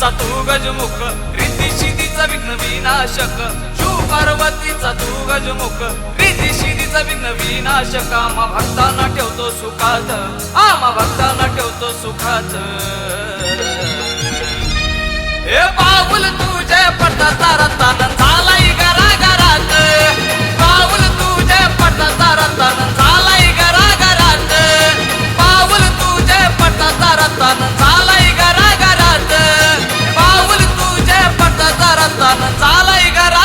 पार्वतीचा तू गजमुख, रिद्धी सिद्धीचा विघ्न विनाशक. शिव पार्वतीचा तू गजमुख, रिद्धी सिद्धीचा विघ्न विनाशक. आम्हा भक्तांना ठेवतो सुखात, आम्हा भक्तांना ठेवतो सुखात. हे पाऊल तुझे पडता तारतान झालाय घराघरात, पाऊल तुझे पडता तारतान झालाय घराघरात, पाऊल तुझे पडता तारतान झालाय घराघरात, पाऊल तुझे पडता तारतान झालाय घराघरात.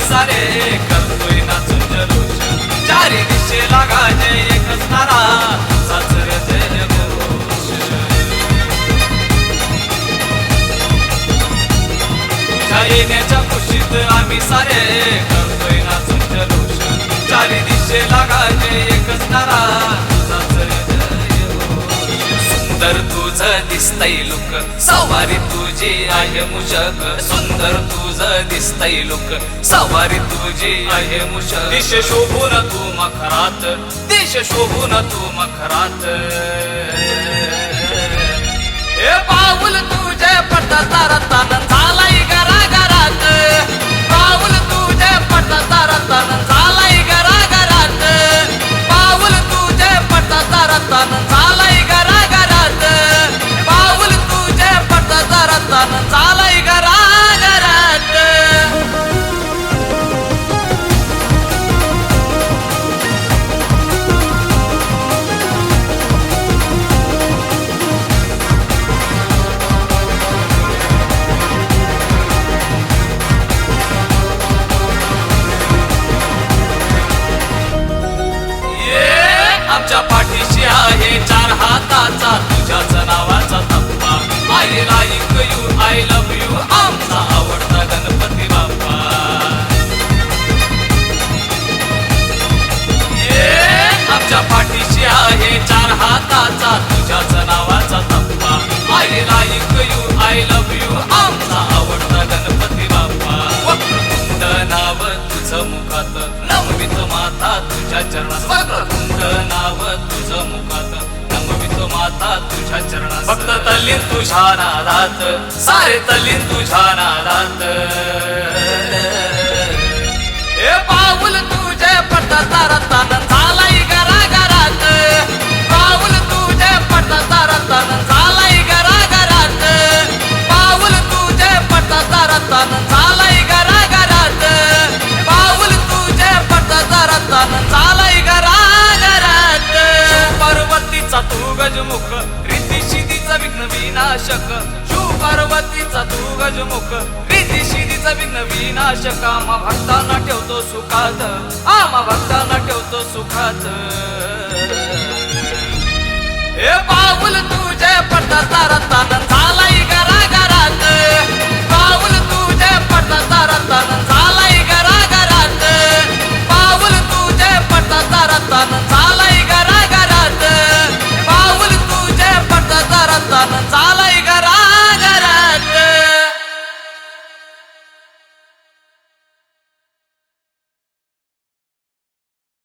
सारे करतोय नाचून जल्लोष, चारी दिशेला गाजे एकच नारा, सासर जय घोष. तुझ्या येण्याच्या खुशीत आम्ही सारे करतोय नाचून जल्लोष, चारी दिशेला गाजे एकच नारा, सासर जय घोष. सुंदर तुझं दिसतंय लुक, सवारी तुझी आहे मुशक, सुंदर तुझं दिसतंय लुक, सवारी तुझी आहे मुशक. दिश शोभून तू मखरात, दिश शोभून तू मखरात. हे पाऊल तुझे पडता तारतान झालाय घराघरात, पाऊल तुझे पडता तारतान झालाय घराघरात, पाऊल तुझे पडता तारतान झालाय घराघरात, पाऊल तुझे पडता तारतान झालाय घराघरात. आमच्या पाठीशी आहे चार हाताचा तुझ्याच नावाचा तप्पा. I like you, I love you, आमचा आवडता गणपती बाप्पा. आमच्या पाठीशी आहे चार हाताचा तुझ्याच नावाचा तप्पा. I like you, I love you, आमचा आवडता गणपती बाप्पा. वक्रतुंड नाव तुझं मुखात, नमवित माता तुझ्या चरणात. वक्रतुंड नाव तुझं मुखात, नमवित माता तुझ्या चरणात. भक्त तल्लीन तुझ्या नादात, सारे तल्लीन तुझ्या नादात. हे पाऊल तुझे पडता तारतान झालाय घराघरात, पाऊल तुझे पडता तारतान झालाय घराघरात, पाऊल तुझे पडता तारतान झालाय घराघरात, पाऊल तुझे पडता तारतान झालाय घराघरात. पार्वतीचा तू गजमुख, रिद्धी सिद्धीचा विघ्न विनाशक. शिव पार्वतीचा तू गजमुख, रिद्धी सिद्धीचा विघ्न विनाशक. आम्हा भक्तांना ठेवतो सुखात, आम्हा भक्तांना ठेवतो सुखात. हे पाऊल तुझे पडता तारतान